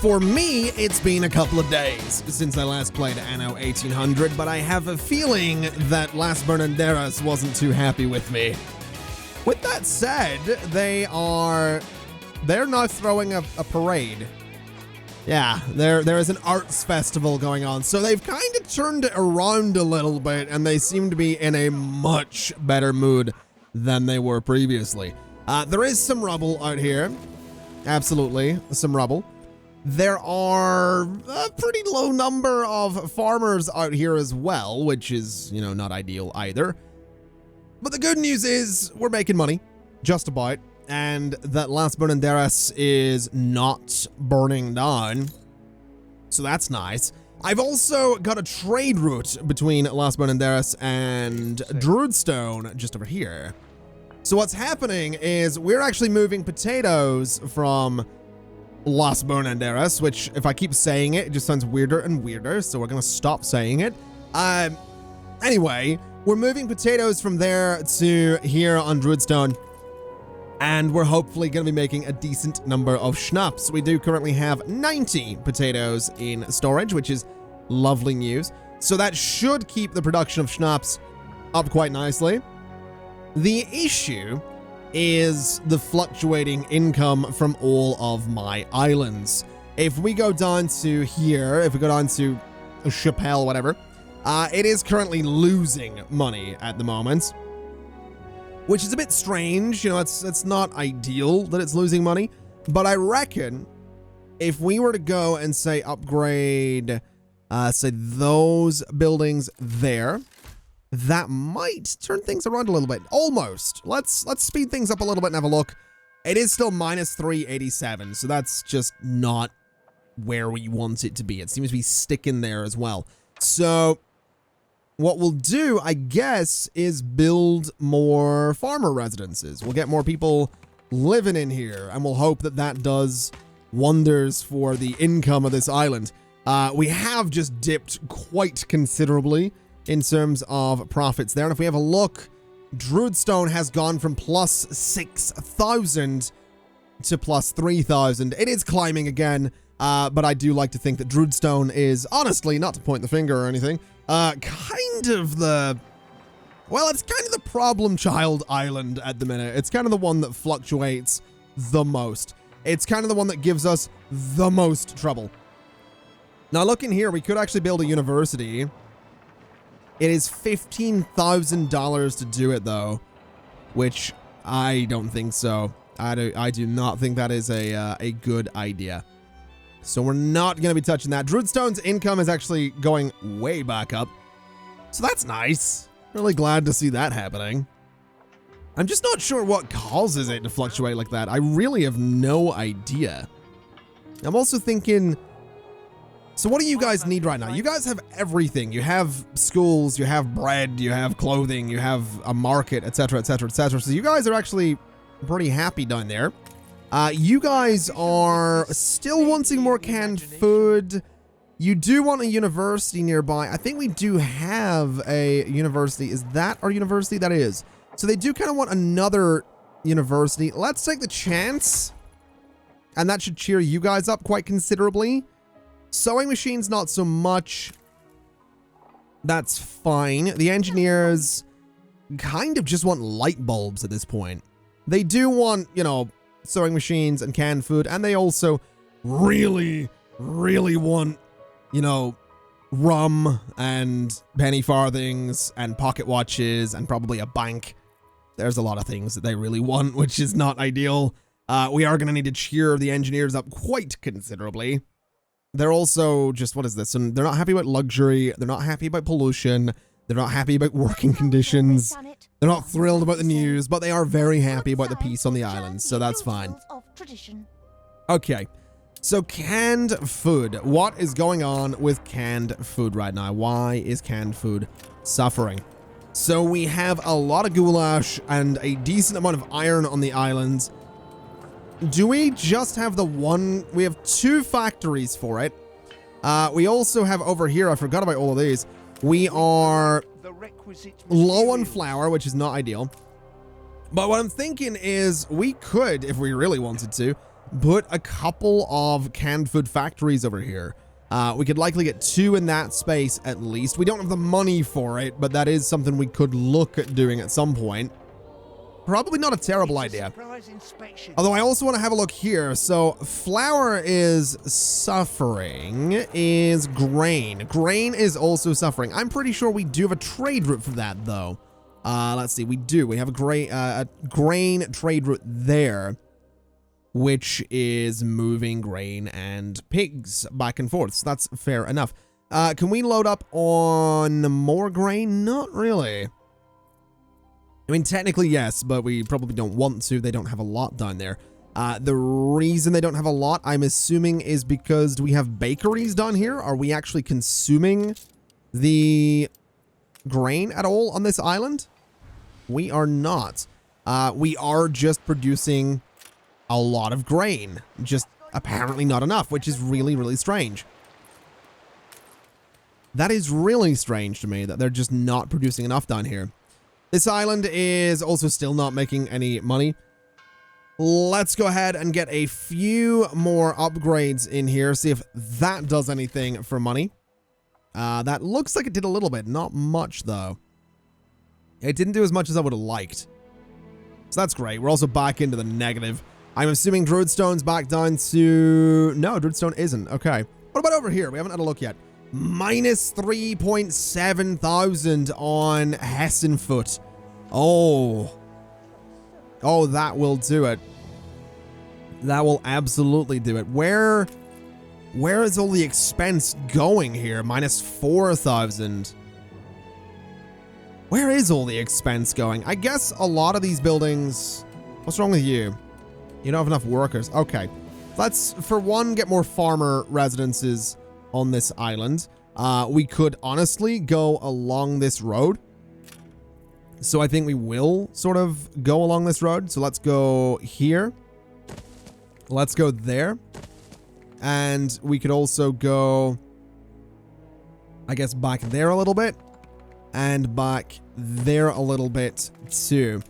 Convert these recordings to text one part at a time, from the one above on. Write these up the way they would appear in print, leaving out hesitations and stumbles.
For me, it's been a couple of days since I last played Anno 1800, but I have a feeling that Las Bernarderas wasn't too happy with me. With that said, they're now throwing a parade. Yeah, there is an arts festival going on, so they've kind of turned it around a little bit, and they seem to be in a much better mood than they were previously. There is some rubble out here. Absolutely, some rubble. There are a pretty low number of farmers out here as well, which is, you know, not ideal either. But the good news is we're making money, just about, and that Las Bernarderas is not burning down. So that's nice. I've also got a trade route between Las Bernarderas and Druidstone just over here. So what's happening is we're actually moving potatoes from Las Bernarderas, which if I keep saying it, it just sounds weirder and weirder, so we're gonna stop saying it. Anyway, we're moving potatoes from there to here on Druidstone, and we're hopefully gonna be making a decent number of schnapps. We do currently have 90 potatoes in storage, which is lovely news. So that should keep the production of schnapps up quite nicely. The issue is the fluctuating income from all of my islands. If we go down to here, if we go down to Chappelle, whatever, it is currently losing money at the moment, which is a bit strange. You know, it's not ideal that it's losing money, but I reckon if we were to go and say upgrade, say those buildings there, that might turn things around a little bit. Almost. Let's speed things up a little bit and have a look. It is still minus 387, so that's just not where we want it to be. It seems to be sticking there as well. So what we'll do, I guess, is build more farmer residences. We'll get more people living in here, and we'll hope that that does wonders for the income of this island. We have just dipped quite considerably in terms of profits there. And if we have a look, Druidstone has gone from plus 6,000 to plus 3,000. It is climbing again, but I do like to think that Druidstone is, honestly, not to point the finger or anything, kind of the, well, it's kind of the problem child island at the minute. It's kind of the one that fluctuates the most. It's kind of the one that gives us the most trouble. Now, look in here, we could actually build a university. It is $15,000 to do it, though, which I don't think so. I do not think that is a good idea. So we're not going to be touching that. Druidstone's income is actually going way back up. So that's nice. Really glad to see that happening. I'm just not sure what causes it to fluctuate like that. I really have no idea. I'm also thinking, so what do you guys need right now? You guys have everything. You have schools, you have bread, you have clothing, you have a market, etc., etc., etc. So you guys are actually pretty happy down there. You guys are still wanting more canned food. You do want a university nearby. I think we do have a university. Is that our university? That is. So they do kind of want another university. Let's take the chance. And that should cheer you guys up quite considerably. Sewing machines, not so much. That's fine. The engineers kind of just want light bulbs at this point. They do want, you know, sewing machines and canned food, and they also really, really want, you know, rum and penny farthings and pocket watches and probably a bank. There's a lot of things that they really want, which is not ideal. We are going to need to cheer the engineers up quite considerably. They're also just, what is this? And they're not happy about luxury. They're not happy about pollution. They're not happy about working conditions. They're not thrilled about the news, but they are very happy about the peace on the island, so that's fine. Okay, so canned food. What is going on with canned food right now? Why is canned food suffering? So we have a lot of goulash and a decent amount of iron on the island. Do we just have the one? We have 2 factories for it. We also have over here, I forgot about all of these. We are low on flour, which is not ideal. But what I'm thinking is we could, if we really wanted to, put a couple of canned food factories over here. We could likely get 2 in that space at least. We don't have the money for it, but that is something we could look at doing at some point. Probably not a terrible idea. Although I also want to have a look here. So flour is suffering. Is grain. Grain is also suffering. I'm pretty sure we do have a trade route for that though. Let's see. We do. We have a grain trade route there, which is moving grain and pigs back and forth. So that's fair enough. Can we load up on more grain? Not really. I mean, technically, yes, but we probably don't want to. They don't have a lot down there. The reason they don't have a lot, I'm assuming, is because we have bakeries down here. Are we actually consuming the grain at all on this island? We are not. We are just producing a lot of grain. Just apparently not enough, which is really, really strange. That is really strange to me that they're just not producing enough down here. This island is also still not making any money. Let's go ahead and get a few more upgrades in here. See if that does anything for money. That looks like it did a little bit. Not much, though. It didn't do as much as I would have liked. So that's great. We're also back into the negative. I'm assuming Druidstone's back down to... No, Druidstone isn't. Okay. What about over here? We haven't had a look yet. Minus 3.7 thousand on Hessenfoot. Oh. Oh, that will do it. That will absolutely do it. Where is all the expense going here? Minus 4,000. Where is all the expense going? I guess a lot of these buildings... What's wrong with you? You don't have enough workers. Okay. Let's, for one, get more farmer residences on this island. We could honestly go along this road. So I think we will sort of go along this road. So let's go here. Let's go there. And we could also go, I guess, back there a little bit. And back there a little bit too.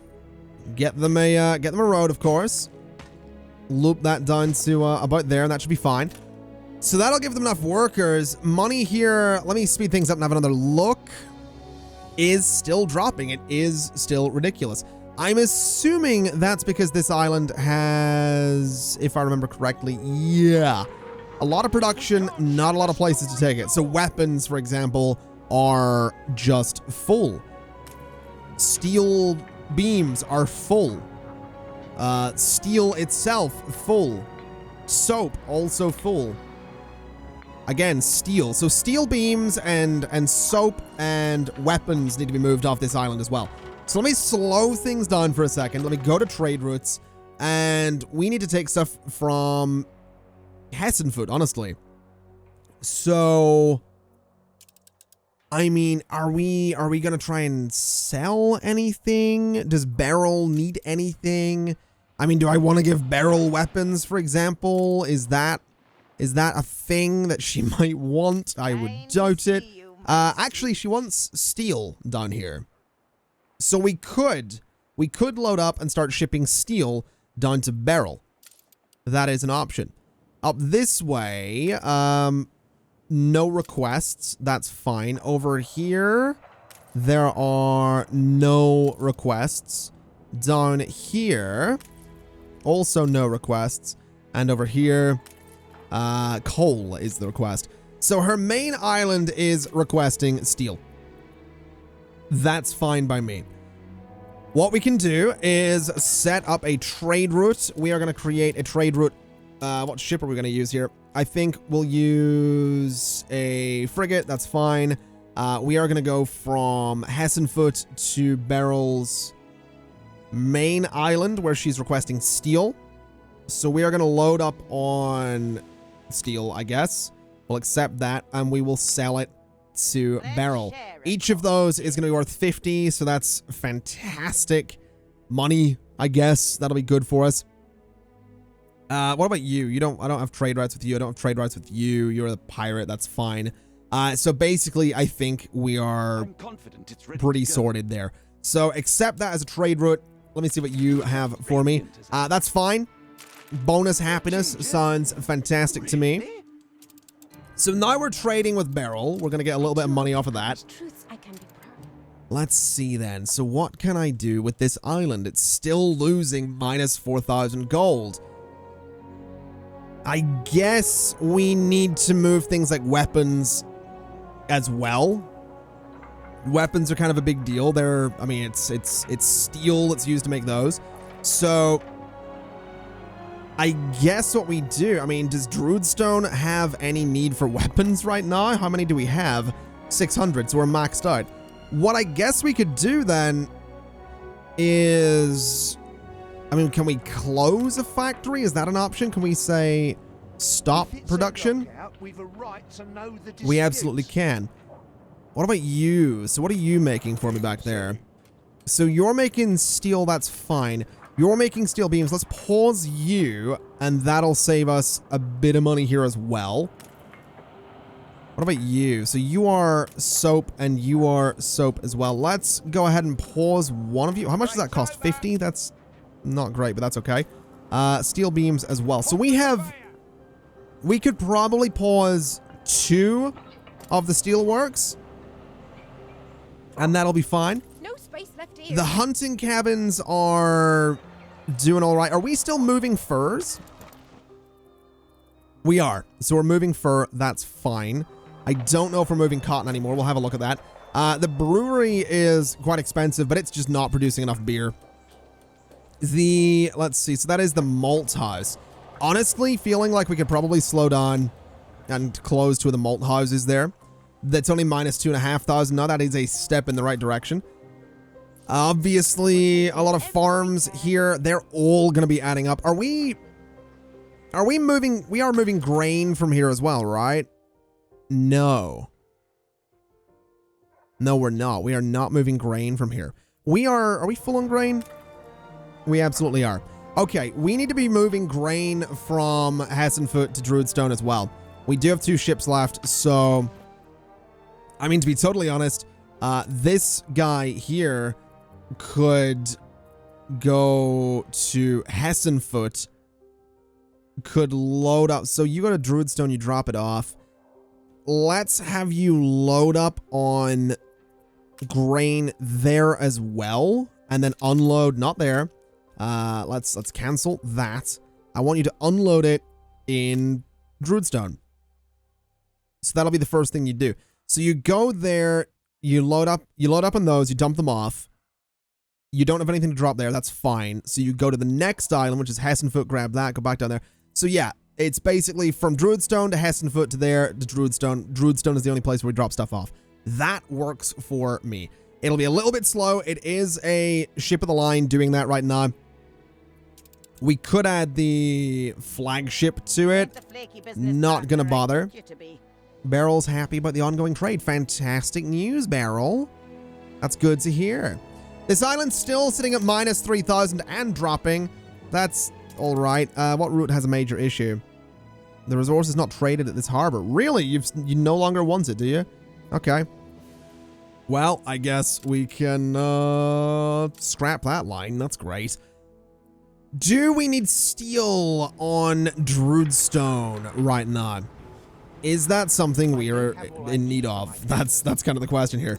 Get them a road, of course. Loop that down to about there, and that should be fine. So that'll give them enough workers. Money here, let me speed things up and have another look, is still dropping. It is still ridiculous. I'm assuming that's because this island has, if I remember correctly, yeah, a lot of production, not a lot of places to take it. So weapons, for example, are just full. Steel beams are full. Steel itself, full. Soap, also full. Again, steel. So steel beams and soap and weapons need to be moved off this island as well. So let me slow things down for a second. Let me go to trade routes. And we need to take stuff from Hessenfoot, honestly. So, I mean, are we going to try and sell anything? Does Beryl need anything? I mean, do I want to give Beryl weapons, for example? Is that a thing that she might want? I would doubt it. Actually, she wants steel down here. So we could load up and start shipping steel down to Beryl. That is an option. Up this way, no requests. That's fine. Over here, there are no requests. Down here, also no requests. And over here, coal is the request. So her main island is requesting steel. That's fine by me. What we can do is set up a trade route. We are going to create a trade route. What ship are we going to use here? I think we'll use a frigate. That's fine. We are going to go from Hessenfoot to Beryl's main island where she's requesting steel. So we are going to load up on steel, I guess. We'll accept that and we will sell it to Beryl. Each of those is going to be worth 50, so that's fantastic money, I guess. That'll be good for us. What about you? I don't have trade rights with you. I don't have trade rights with you. You're a pirate. That's fine. So basically, I think we are pretty sorted there. So accept that as a trade route. Let me see what you have for me. That's fine. Bonus happiness sounds fantastic to me. So now we're trading with Beryl. We're going to get a little bit of money off of that. Let's see then. So what can I do with this island? It's still losing minus 4,000 gold. I guess we need to move things like weapons as well. Weapons are kind of a big deal. I mean, it's steel that's used to make those. So I guess what we do, I mean, does Druidstone have any need for weapons right now? How many do we have? 600, so we're maxed out. What I guess we could do then is, I mean, can we close a factory? Is that an option? Can we say stop production? We absolutely can. What about you? So what are you making for me back there? So you're making steel, that's fine. You're making steel beams. Let's pause you, and that'll save us a bit of money here as well. What about you? So you are soap, and you are soap as well. Let's go ahead and pause one of you. How much does that cost? 50? That's not great, but that's okay. Steel beams as well. So we could probably pause 2 of the steelworks, and that'll be fine. No space left here. The hunting cabins are doing all right. Are we still moving furs? We are. So we're moving fur. That's fine. I don't know if we're moving cotton anymore. We'll have a look at that. The brewery is quite expensive, but it's just not producing enough beer. Let's see. So that is the malt house. Honestly, feeling like we could probably slow down and close 2 of the malt houses there. That's only minus 2,500. Now that is a step in the right direction. Obviously, a lot of farms here. They're all going to be adding up. Are we moving? We are moving grain from here as well, right? No. No, we're not. We are not moving grain from here. Are we full on grain? We absolutely are. Okay, we need to be moving grain from Hessenfoot to Druidstone as well. We do have 2 ships left, so I mean, to be totally honest, this guy here could go to Hessenfoot, could load up. So you go to Druidstone, you drop it off. Let's have you load up on grain there as well, and then unload, not there. Let's cancel that. I want you to unload it in Druidstone. So that'll be the first thing you do. So you go there, you load up on those, you dump them off. You don't have anything to drop there, that's fine. So you go to the next island, which is Hessenfoot, grab that, go back down there. So yeah, it's basically from Druidstone to Hessenfoot to there to Druidstone. Druidstone is the only place where we drop stuff off. That works for me. It'll be a little bit slow. It is a ship of the line doing that right now. We could add the flagship to it. Not gonna bother. Beryl's happy about the ongoing trade. Fantastic news, Beryl. That's good to hear. This island's still sitting at minus 3,000 and dropping. That's all right. What route has a major issue? The resource is not traded at this harbor. Really? You no longer want it, do you? Okay. Well, I guess we can scrap that line. That's great. Do we need steel on Druidstone right now? Is that something we are in need of? That's kind of the question here.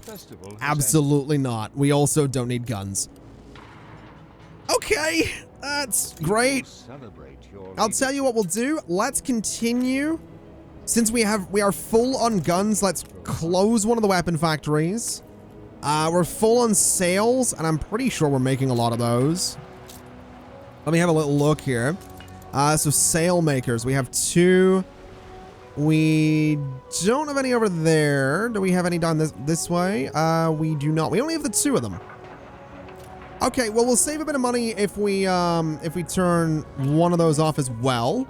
Absolutely not. We also don't need guns. Okay, that's great. I'll tell you what we'll do. Let's continue. Since we are full on guns, let's close one of the weapon factories. We're full on sails, and I'm pretty sure we're making a lot of those. Let me have a little look here. So sail makers, we have 2. We don't have any over there. Do we have any down this way? We do not. We only have the 2 of them. Okay, well, we'll save a bit of money if we turn one of those off as well.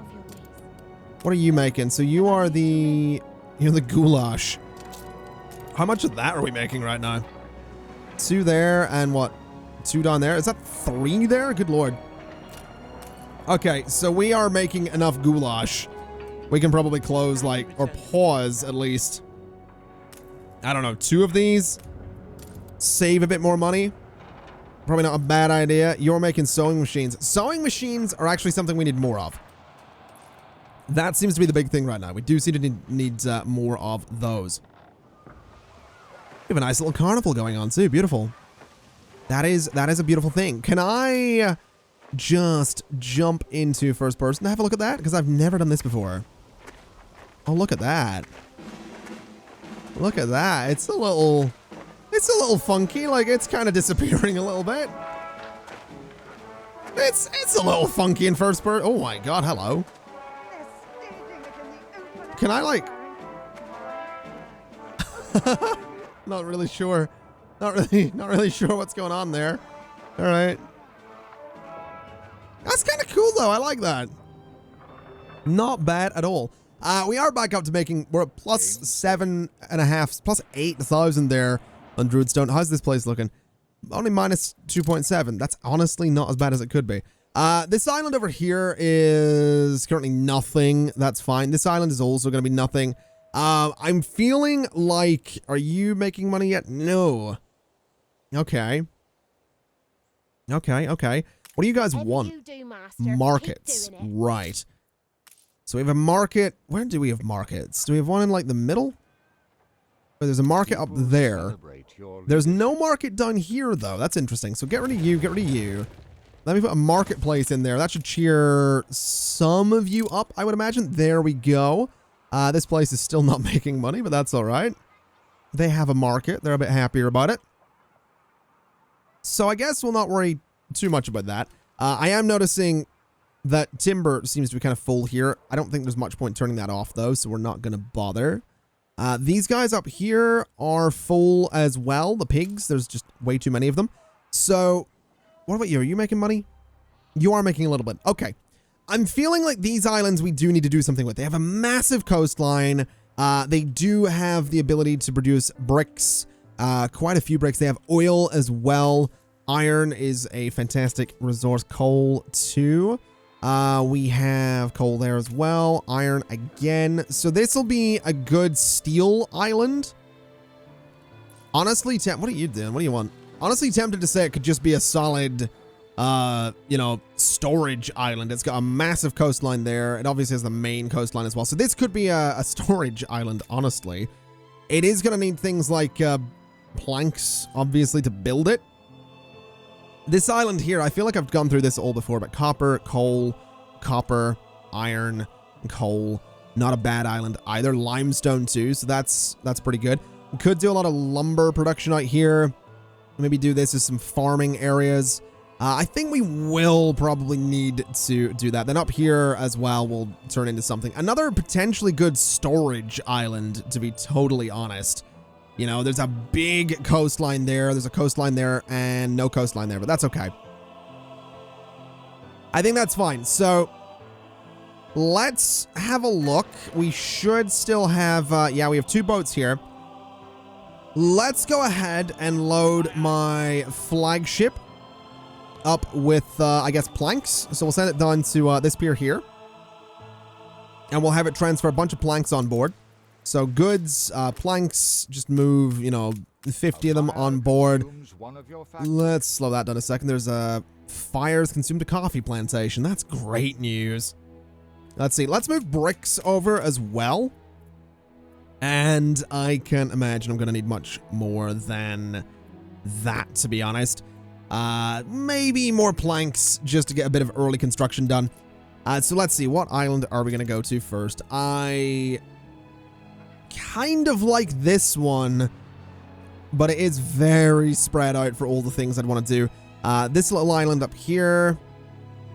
What are you making? So you're the goulash. How much of that are we making right now? 2 there and what? 2 down there. Is that 3 there? Good lord. Okay, so we are making enough goulash. We can probably close, like, or pause at least, I don't know, 2 of these. Save a bit more money. Probably not a bad idea. You're making sewing machines. Sewing machines are actually something we need more of. That seems to be the big thing right now. We do seem to need more of those. We have a nice little carnival going on too. Beautiful. That is a beautiful thing. Can I just jump into first person to have a look at that? Because I've never done this before. Oh, look at that. Look at that. It's a little funky. Like, it's kind of disappearing a little bit. It's a little funky in first person. Oh my god, hello. Can I, like... Not really sure. Not really sure what's going on there. All right. That's kind of cool, though. I like that. Not bad at all. We are back up to making... We're at plus 7.5, plus 8,000 there on Druidstone. How's this place looking? Only minus 2.7. That's honestly not as bad as it could be. This island over here is currently nothing. That's fine. This island is also going to be nothing. I'm feeling like... Are you making money yet? No. Okay. Okay. What do you guys want? Markets. Right. So we have a market. Where do we have markets? Do we have one in like the middle? Oh, there's a market up there. There's no market down here though. That's interesting. So get rid of you. Get rid of you. Let me put a marketplace in there. That should cheer some of you up, I would imagine. There we go. This place is still not making money, but that's all right. They have a market. They're a bit happier about it. So I guess we'll not worry too much about that. I am noticing that timber seems to be kind of full here. I don't think there's much point turning that off, though, so we're not going to bother. These guys up here are full as well. The pigs, there's just way too many of them. So, what about you? Are you making money? You are making a little bit. Okay. I'm feeling like these islands we do need to do something with. They have a massive coastline. They do have the ability to produce bricks. Quite a few bricks. They have oil as well. Iron is a fantastic resource. Coal too. We have coal there as well. Iron again. So this will be a good steel island. Honestly, what are you doing? What do you want? Honestly, tempted to say it could just be a solid, you know, storage island. It's got a massive coastline there. It obviously has the main coastline as well. So this could be a storage island, honestly. It is going to need things like planks, obviously, to build it. This island here, I feel like I've gone through this all before, but copper, coal, iron, coal. Not a bad island either. Limestone too, so that's pretty good. We could do a lot of lumber production out here. Maybe do this as some farming areas. I think we will probably need to do that. Then up here as well will turn into something. Another potentially good storage island, to be totally honest. You know, there's a big coastline there. There's a coastline there and no coastline there, but that's okay. I think that's fine. So let's have a look. We should still have, yeah, we have 2 boats here. Let's go ahead and load my flagship up with, I guess, planks. So we'll send it down to this pier here. And we'll have it transfer a bunch of planks on board. So goods, planks, just move, you know, 50 of them on board. Let's slow that down a second. There's fires consumed a coffee plantation. That's great news. Let's see. Let's move bricks over as well. And I can't imagine I'm going to need much more than that, to be honest. Maybe more planks just to get a bit of early construction done. So let's see. What island are we going to go to first? I kind of like this one, but it is very spread out for all the things I'd want to do. This little island up here,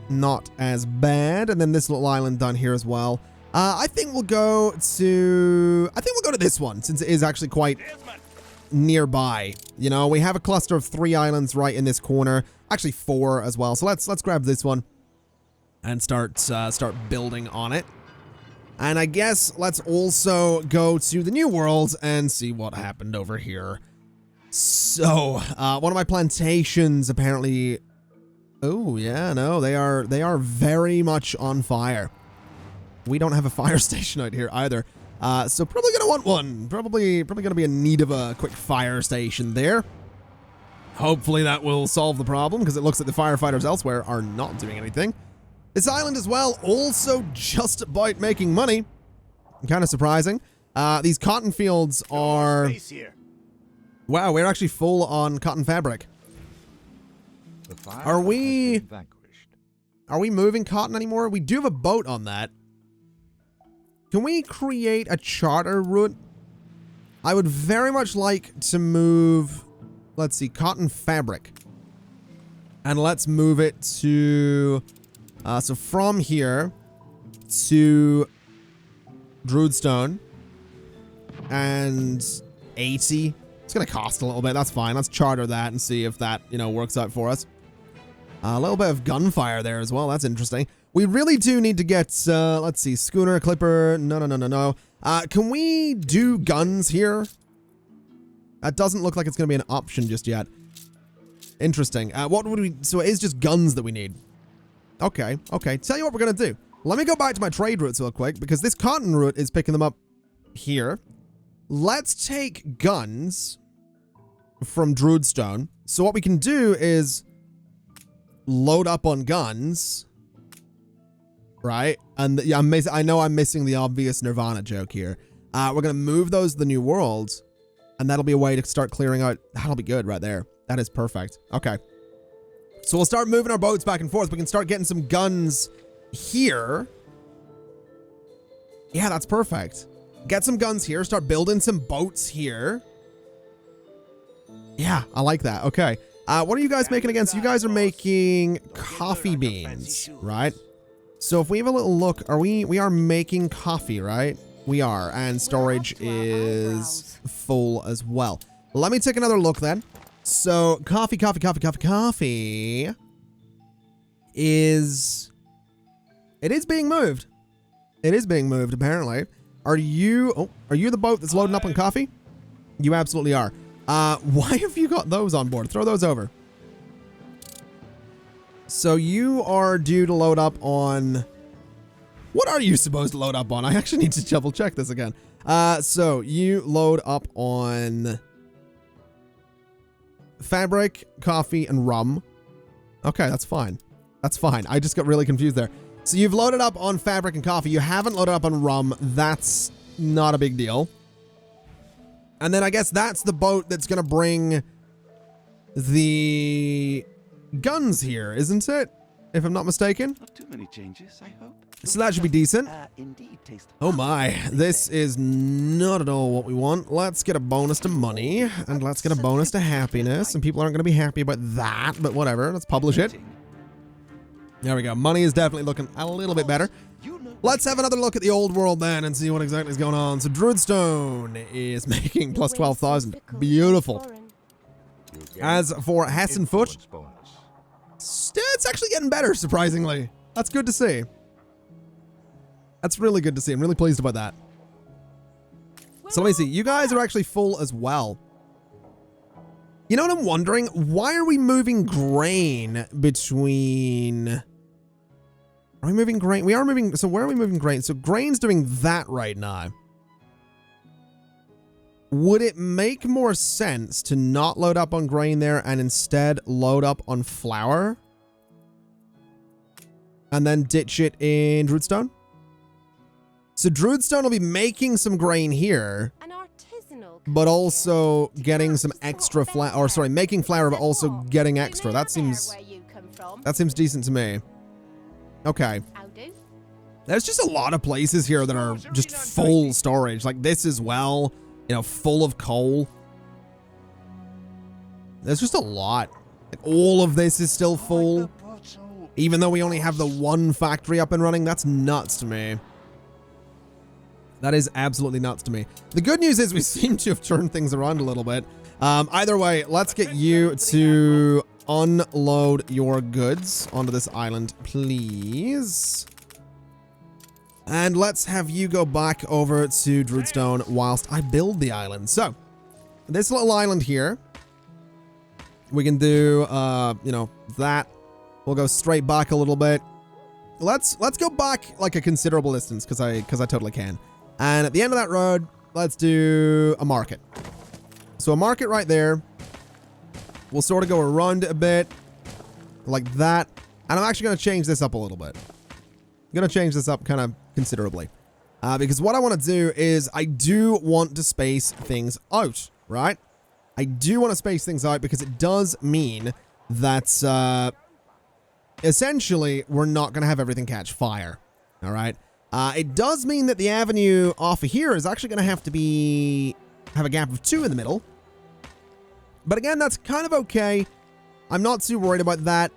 not as bad. And then this little island down here as well. I think we'll go to this one, since it is actually quite nearby. You know, we have a cluster of 3 islands right in this corner, actually 4 as well. So let's grab this one and start building on it. And I guess let's also go to the New World and see what happened over here. So, one of my plantations apparently... Oh, yeah, no, they are very much on fire. We don't have a fire station out here either. So probably gonna want one. Probably gonna be in need of a quick fire station there. Hopefully that will solve the problem, because it looks like the firefighters elsewhere are not doing anything. This island as well, also just about making money. Kind of surprising. These cotton fields are... Wow, we're actually full on cotton fabric. Are we moving cotton anymore? We do have a boat on that. Can we create a charter route? I would very much like to move, let's see, cotton fabric. And let's move it to, so from here to Druidstone and 80. It's going to cost a little bit. That's fine. Let's charter that and see if that, you know, works out for us. A little bit of gunfire there as well. That's interesting. We really do need to get, let's see, schooner, clipper. No. Can we do guns here? That doesn't look like it's going to be an option just yet. Interesting. What would we, so it is just guns that we need. Okay. Tell you what we're going to do. Let me go back to my trade routes real quick, because this cotton route is picking them up here. Let's take guns from Druidstone. So what we can do is load up on guns, right? And yeah, I know I'm missing the obvious Nirvana joke here. We're going to move those to the New World, and that'll be a way to start clearing out. That'll be good right there. That is perfect. Okay. So we'll start moving our boats back and forth. We can start getting some guns here. Yeah, that's perfect. Get some guns here. Start building some boats here. Yeah, I like that. Okay. What are you guys making again? So you guys are making coffee beans, right? So if we have a little look, we are making coffee, right? We are, and storage is full as well. Let me take another look then. So coffee is, it is being moved. It is being moved apparently. Are you the boat that's loading up on coffee? You absolutely are. Why have you got those on board? Throw those over. So you are due to load up on... What are you supposed to load up on? I actually need to double check this again. So you load up on fabric, coffee, and rum. Okay, that's fine. That's fine. I just got really confused there. So you've loaded up on fabric and coffee. You haven't loaded up on rum. That's not a big deal. And then I guess that's the boat that's going to bring the guns here, isn't it? If I'm not mistaken. Not too many changes, I hope. So that should be decent. Indeed, taste. Oh my, this is not at all what we want. Let's get a bonus to money, and let's get a bonus to happiness. And people aren't going to be happy about that, but whatever. Let's publish it. There we go. Money is definitely looking a little bit better. Let's have another look at the old world then and see what exactly is going on. So Druidstone is making plus 12,000. Beautiful. As for Hessenfoot, it's actually getting better, surprisingly. That's good to see. That's really good to see. I'm really pleased about that. So let me see. You guys are actually full as well. You know what I'm wondering? Why are we moving grain between... Are we moving grain? We are moving... So where are we moving grain? So grain's doing that right now. Would it make more sense to not load up on grain there and instead load up on flour? And then ditch it in Druidstone? So Druidstone will be making some grain here, but also getting some extra flour, or sorry, making flour, but also getting extra. That seems decent to me. Okay. There's just a lot of places here that are just full storage. Like this as well, you know, full of coal. There's just a lot. Like all of this is still full, even though we only have the one factory up and running. That's nuts to me. That is absolutely nuts to me. The good news is we seem to have turned things around a little bit. Either way, let's get you to unload your goods onto this island, please. And let's have you go back over to Druidstone whilst I build the island. So, this little island here, we can do, you know, that. We'll go straight back a little bit. Let's go back like a considerable distance because I totally can. And at the end of that road, let's do a market. So a market right there. We'll sort of go around it a bit, like that. And I'm actually going to change this up a little bit. I'm going to change this up kind of considerably. Because what I want to do is I do want to space things out, right? I do want to space things out because it does mean that essentially we're not going to have everything catch fire, all right? It does mean that the avenue off of here is actually going to have to have a gap of 2 in the middle. But again, that's kind of okay. I'm not too worried about that.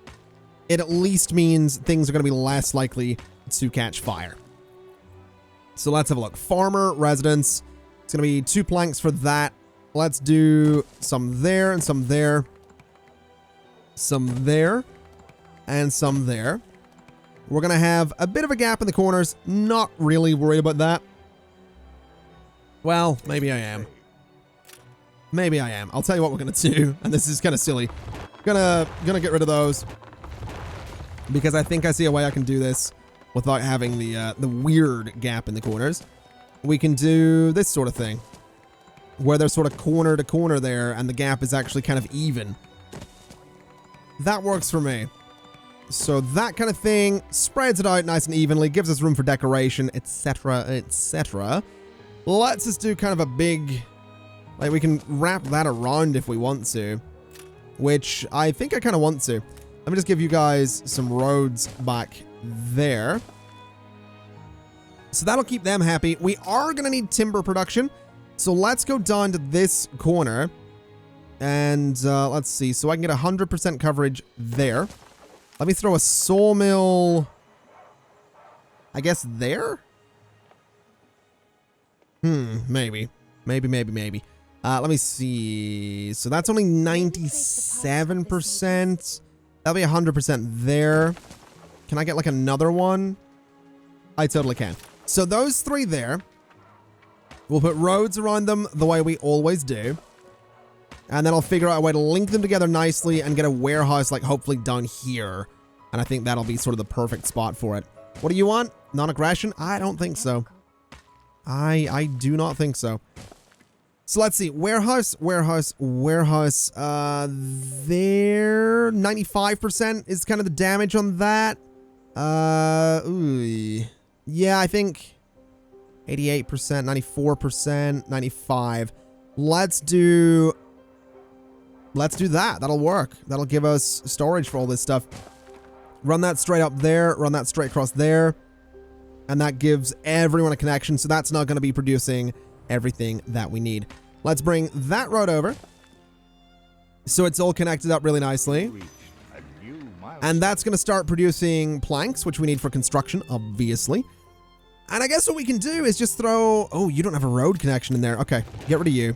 It at least means things are going to be less likely to catch fire. So let's have a look. Farmer residence. It's going to be 2 planks for that. Let's do some there and some there. Some there and some there. We're going to have a bit of a gap in the corners. Not really worried about that. Well, maybe I am. Maybe I am. I'll tell you what we're going to do. And this is kind of silly. Gonna get rid of those. Because I think I see a way I can do this without having the weird gap in the corners. We can do this sort of thing. Where they're sort of corner to corner there and the gap is actually kind of even. That works for me. So that kind of thing spreads it out nice and evenly, gives us room for decoration, etc., etc. Let's just do kind of a big... Like, we can wrap that around if we want to. Which I think I kind of want to. Let me just give you guys some roads back there. So that'll keep them happy. We are going to need timber production. So let's go down to this corner. And let's see. So I can get 100% coverage there. Let me throw a sawmill, I guess, there? Maybe. Maybe. Let me see. So that's only 97%. That'll be 100% there. Can I get like another one? I totally can. So those 3 there. We'll put roads around them the way we always do. And then I'll figure out a way to link them together nicely and get a warehouse like hopefully down here. And I think that'll be sort of the perfect spot for it. What do you want? Non-aggression? I don't think so. I do not think so. So let's see. Warehouse. There. 95% is kind of the damage on that. Yeah, I think 88%, 94%, 95%. Let's do that. That'll work. That'll give us storage for all this stuff. Run that straight up there. Run that straight across there. And that gives everyone a connection. So that's not going to be producing everything that we need. Let's bring that road over. So it's all connected up really nicely. And that's going to start producing planks, which we need for construction, obviously. And I guess what we can do is just throw... Oh, you don't have a road connection in there. Okay, get rid of you.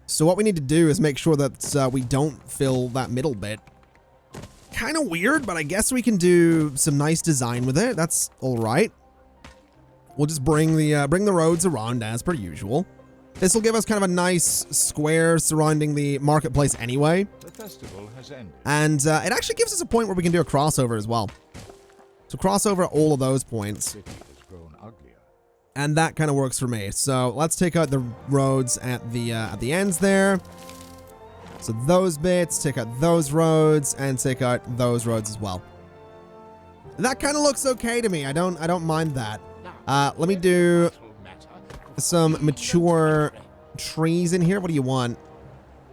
So what we need to do is make sure that we don't fill that middle bit. Kind of weird, but I guess we can do some nice design with it. That's all right. We'll just bring the roads around as per usual. This will give us kind of a nice square surrounding the marketplace anyway. The festival has ended. And it actually gives us a point where we can do a crossover as well. So crossover all of those points. The city has grown uglier. And that kind of works for me. So let's take out the roads at the ends there. So those bits, take out those roads, and take out those roads as well. That kind of looks okay to me. I don't mind that. Let me do some mature trees in here. What do you want?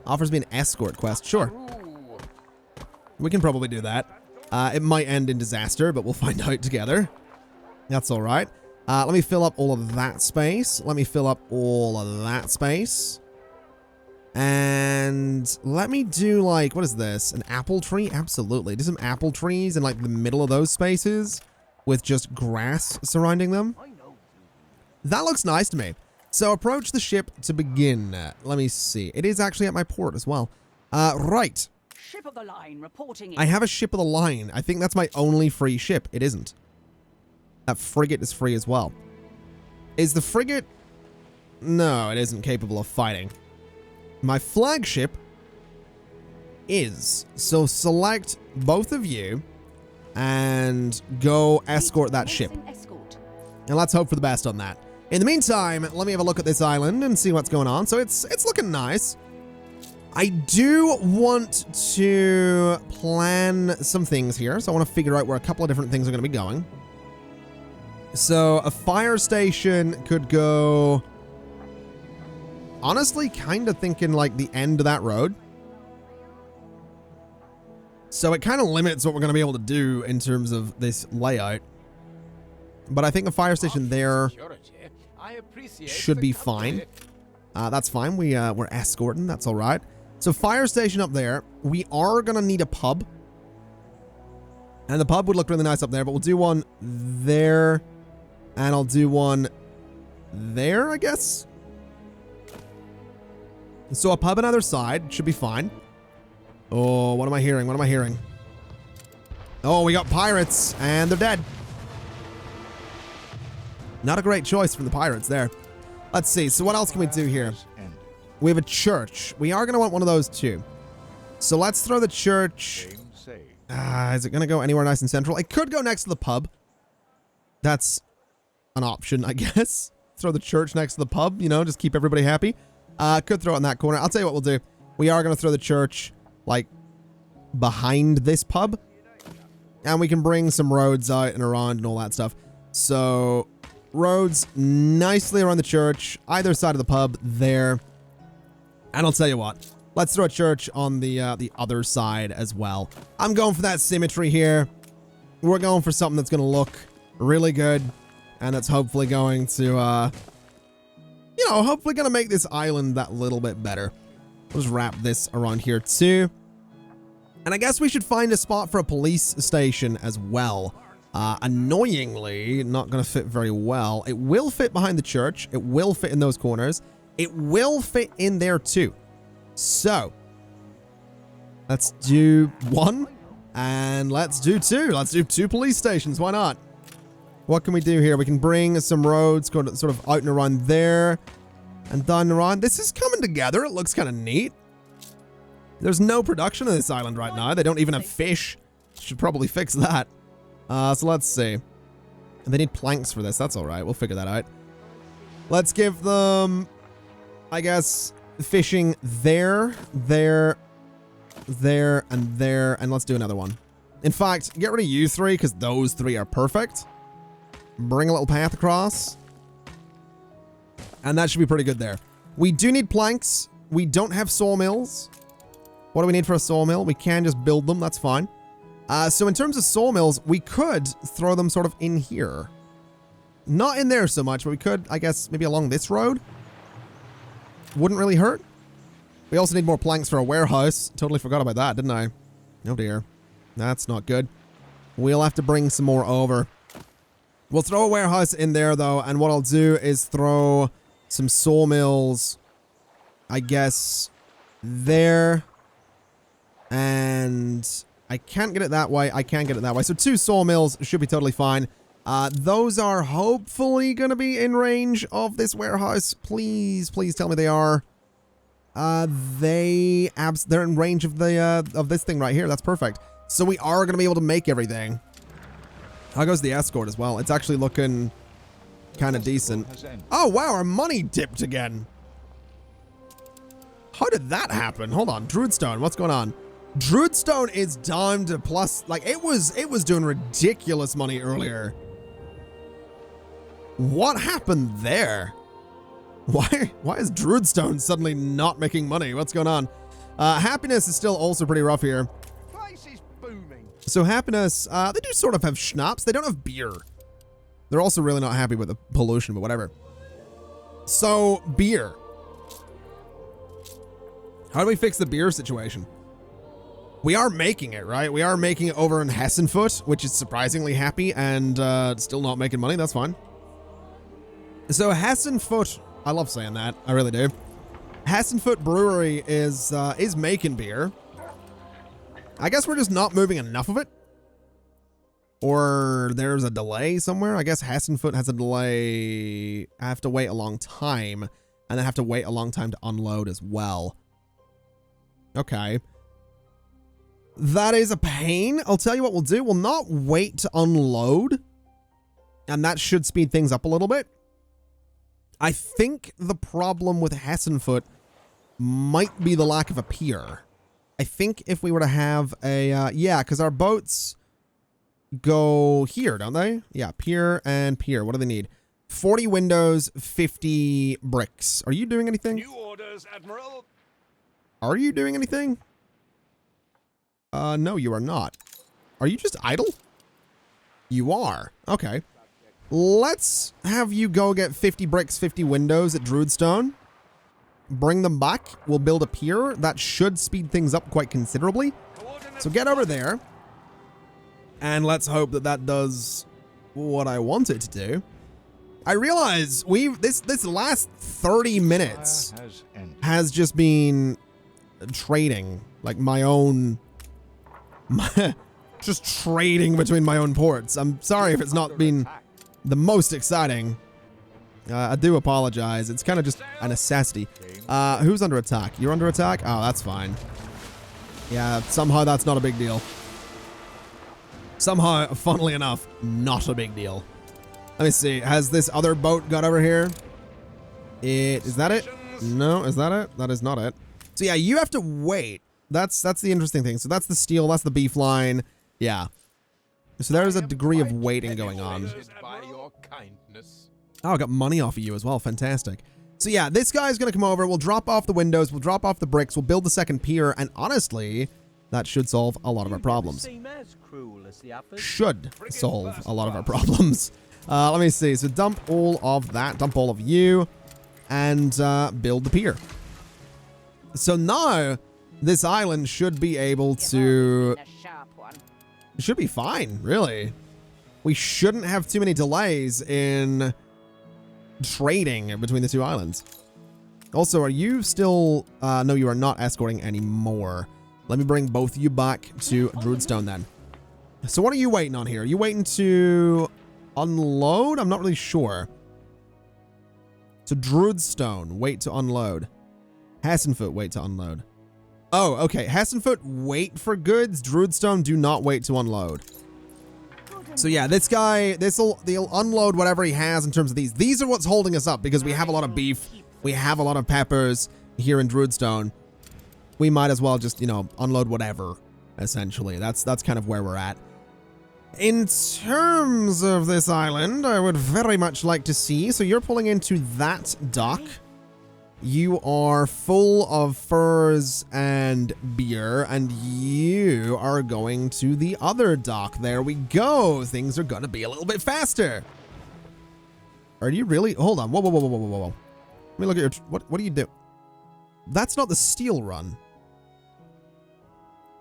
Offers me an escort quest. Sure. We can probably do that. It might end in disaster, but we'll find out together. That's all right. Let me fill up all of that space. Let me fill up all of that space. And let me do like, what is this? An apple tree? Absolutely. Do some apple trees in like the middle of those spaces with just grass surrounding them. That looks nice to me. So approach the ship to begin. Let me see. It is actually at my port as well. Right. Ship of the line reporting in. I have a ship of the line. I think that's my only free ship. It isn't. That frigate is free as well. Is the frigate... No, it isn't capable of fighting. My flagship is. So select both of you and go escort that ship. And let's hope for the best on that. In the meantime, let me have a look at this island and see what's going on. So it's looking nice. I do want to plan some things here. So I want to figure out where a couple of different things are going to be going. So a fire station could go... Honestly, kind of thinking like the end of that road. So it kind of limits what we're going to be able to do in terms of this layout. But I think a fire station there should be fine. That's fine. We're escorting. That's all right. So fire station up there. We are going to need a pub. And the pub would look really nice up there. But we'll do one there. And I'll do one there, I guess. So a pub on either side should be fine. Oh, what am I hearing? What am I hearing? Oh, we got pirates, and they're dead. Not a great choice from the pirates there. Let's see. So what else can we do here? We have a church. We are going to want one of those too. So let's throw the church. Is it going to go anywhere nice and central? It could go next to the pub. That's an option, I guess. Throw the church next to the pub, you know, just keep everybody happy. Could throw it in that corner. I'll tell you what we'll do. We are going to throw the church like behind this pub, and we can bring some roads out and around and all that stuff. So roads nicely around the church, either side of the pub there. And I'll tell you what, let's throw a church on the other side as well. I'm going for that symmetry here. We're going for something that's going to look really good, and that's hopefully going to you know, hopefully going to make this island that little bit better. Let's wrap this around here too. And I guess we should find a spot for a police station as well. Annoyingly, not going to fit very well. It will fit behind the church. It will fit in those corners. It will fit in there too. So, let's do one. And let's do two. Let's do two police stations. Why not? What can we do here? We can bring some roads sort of out and around there. And down and around. This is coming together. It looks kind of neat. There's no production on this island right now. They don't even have fish. Should probably fix that. So let's see. And they need planks for this. That's all right. We'll figure that out. Let's give them, I guess, fishing there, there, there, and there. And let's do another one. In fact, get rid of you three because those three are perfect. Bring a little path across. And that should be pretty good there. We do need planks. We don't have sawmills. What do we need for a sawmill? We can just build them. That's fine. So in terms of sawmills, we could throw them sort of in here. Not in there so much, but we could, I guess, maybe along this road. Wouldn't really hurt. We also need more planks for a warehouse. Totally forgot about that, didn't I? Oh dear. That's not good. We'll have to bring some more over. We'll throw a warehouse in there, though, and what I'll do is throw some sawmills, I guess, there. And I can't get it that way. I can get it that way. So 2 sawmills should be totally fine. Those are hopefully going to be in range of this warehouse. Please, please tell me they are. They're in range of the of this thing right here. That's perfect. So we are going to be able to make everything. How goes the escort as well? It's actually looking kind of decent. Oh, wow. Our money dipped again. How did that happen? Hold on. Druidstone. What's going on? Druidstone is down to plus, like it was doing ridiculous money earlier. What happened there? Why is Druidstone suddenly not making money? What's going on? Happiness is still also pretty rough here. So happiness, they do sort of have schnapps. They don't have beer. They're also really not happy with the pollution, but whatever. So beer. How do we fix the beer situation? We are making it, right? We are making it over in Hessenfoot, which is surprisingly happy and still not making money. That's fine. So Hessenfoot, I love saying that. I really do. Hessenfoot Brewery is making beer. I guess we're just not moving enough of it. Or there's a delay somewhere. I guess Hessenfoot has a delay. I have to wait a long time. And I have to wait a long time to unload as well. Okay. That is a pain. I'll tell you what we'll do. We'll not wait to unload. And that should speed things up a little bit. I think the problem with Hessenfoot might be the lack of a pier. I think if we were to have a, yeah, because our boats go here, don't they? Yeah, pier and pier. What do they need? 40 windows, 50 bricks. Are you doing anything? New orders, Admiral. Are you doing anything? No, you are not. Are you just idle? You are. Okay. Let's have you go get 50 bricks, 50 windows at Druidstone. Bring them back. We'll build a pier. That should speed things up quite considerably. So get over there. And let's hope that that does what I want it to do. I realize this last 30 minutes has just been trading. Like my own... just trading between my own ports. I'm sorry if it's not been the most exciting. I do apologize. It's kind of just a necessity. Who's under attack? You're under attack? Oh, that's fine. Yeah, somehow that's not a big deal. Somehow, funnily enough, not a big deal. Let me see. Has this other boat got over here? Is that it? No, is that it? That is not it. So yeah, you have to wait. That's the interesting thing. So that's the steel. That's the beef line. Yeah. So there's a degree of waiting going on. Oh, I got money off of you as well. Fantastic. So yeah, this guy's going to come over. We'll drop off the windows. We'll drop off the bricks. We'll build the second pier. And honestly, that should solve a lot of our problems. Should solve a lot of our problems. Let me see. So dump all of that. Dump all of you. And build the pier. So now, this island should be able to... It should be fine, really. We shouldn't have too many delays in trading between the two islands. Also, are you still... no, you are not escorting anymore. Let me bring both of you back to Druidstone then. So what are you waiting on here? Are you waiting to unload? I'm not really sure. So Druidstone, wait to unload. Hassenfoot, wait to unload. Oh, okay. Hassenfoot, wait for goods. Druidstone, do not wait to unload. So yeah, this guy, they'll unload whatever he has in terms of these. These are what's holding us up because we have a lot of beef. We have a lot of peppers here in Druidstone. We might as well just, you know, unload whatever, essentially. That's kind of where we're at. In terms of this island, I would very much like to see, so you're pulling into that dock. You are full of furs and beer, and you are going to the other dock. There we go. Things are going to be a little bit faster. Are you really? Hold on. Whoa, whoa, whoa, whoa, whoa, whoa. Let me look at your... What do you do? That's not the steel run.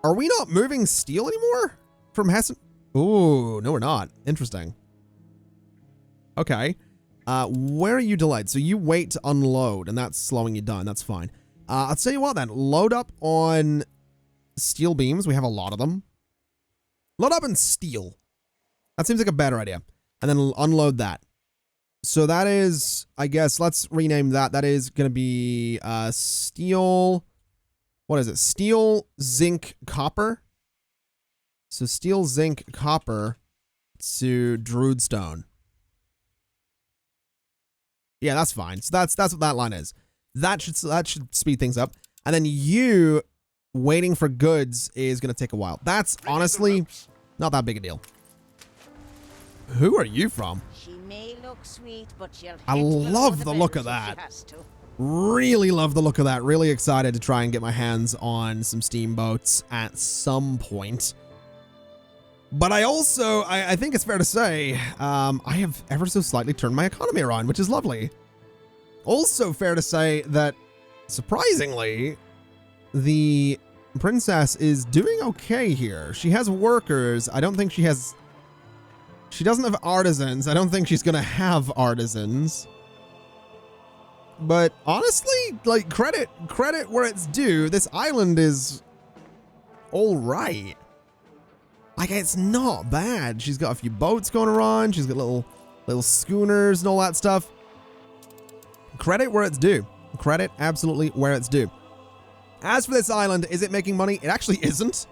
Are we not moving steel anymore? From Hessen? Ooh, no, we're not. Interesting. Okay. Where are you delayed? So you wait to unload, and that's slowing you down. That's fine. I'll tell you what then. Load up on steel beams. We have a lot of them. Load up on steel. That seems like a better idea. And then unload that. So that is, I guess, let's rename that. That is going to be steel. What is it? Steel, zinc, copper. So steel, zinc, copper to Druidstone. Yeah, that's fine. So that's what that line is. That should speed things up. And then you waiting for goods is going to take a while. That's honestly not that big a deal. Who are you from? She may look sweet, but I love the look of that. Really love the look of that. Really excited to try and get my hands on some steamboats at some point. But I also, I think it's fair to say, I have ever so slightly turned my economy around, which is lovely. Also fair to say that, surprisingly, the princess is doing okay here. She has workers. I don't think she has... She doesn't have artisans. I don't think she's going to have artisans. But honestly, like, credit where it's due. This island is all right. Like, it's not bad. She's got a few boats going around. She's got little schooners and all that stuff. Credit where it's due. Credit absolutely where it's due. As for this island, is it making money? It actually isn't.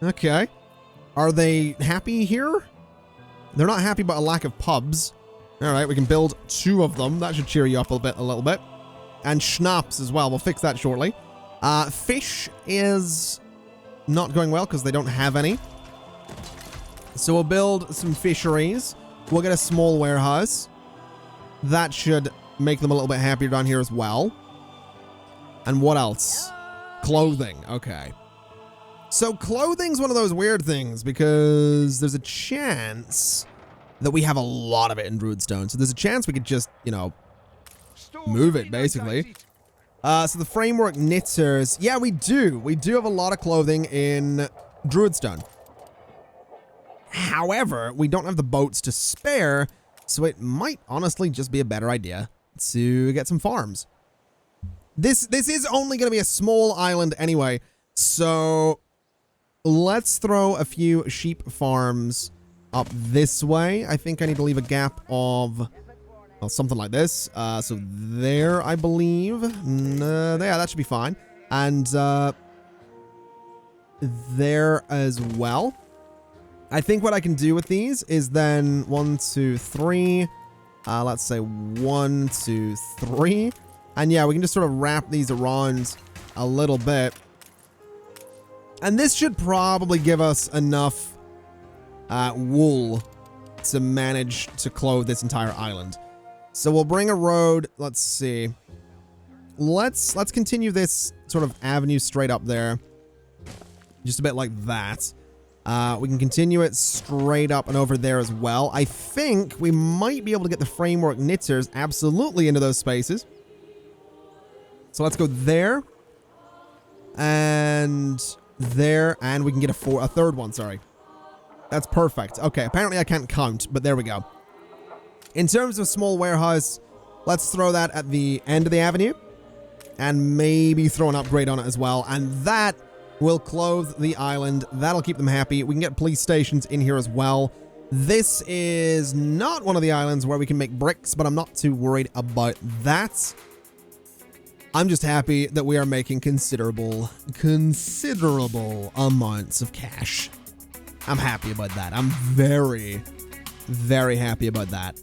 Okay. Are they happy here? They're not happy about a lack of pubs. All right, we can build 2 of them. That should cheer you up a little bit. And schnapps as well. We'll fix that shortly. Fish is not going well because they don't have any. So we'll build some fisheries. We'll get a small warehouse. That should make them a little bit happier down here as well. And what else? Clothing. Okay. So clothing's one of those weird things because there's a chance that we have a lot of it in Druidstone. So there's a chance we could just, you know, move it basically. So the framework knitters. Yeah, we do. We do have a lot of clothing in Druidstone. However, we don't have the boats to spare, so it might honestly just be a better idea to get some farms. This is only going to be a small island anyway, so let's throw a few sheep farms up this way. I think I need to leave a gap of, well, something like this. So there, I believe. Yeah, that should be fine. And there as well. I think what I can do with these is then 1, 2, 3. Let's say 1, 2, 3. And yeah, we can just sort of wrap these around a little bit. And this should probably give us enough wool to manage to clothe this entire island. So we'll bring a road. Let's see. Let's continue this sort of avenue straight up there. Just a bit like that. We can continue it straight up and over there as well. I think we might be able to get the framework knitters absolutely into those spaces. So let's go there. And there. And we can get a third one, sorry. That's perfect. Okay, apparently I can't count, but there we go. In terms of small warehouse, let's throw that at the end of the avenue. And maybe throw an upgrade on it as well. And that will clothe the island. That'll keep them happy. We can get police stations in here as well. This is not one of the islands where we can make bricks, but I'm not too worried about that. I'm just happy that we are making considerable amounts of cash. I'm happy about that. I'm very, very happy about that.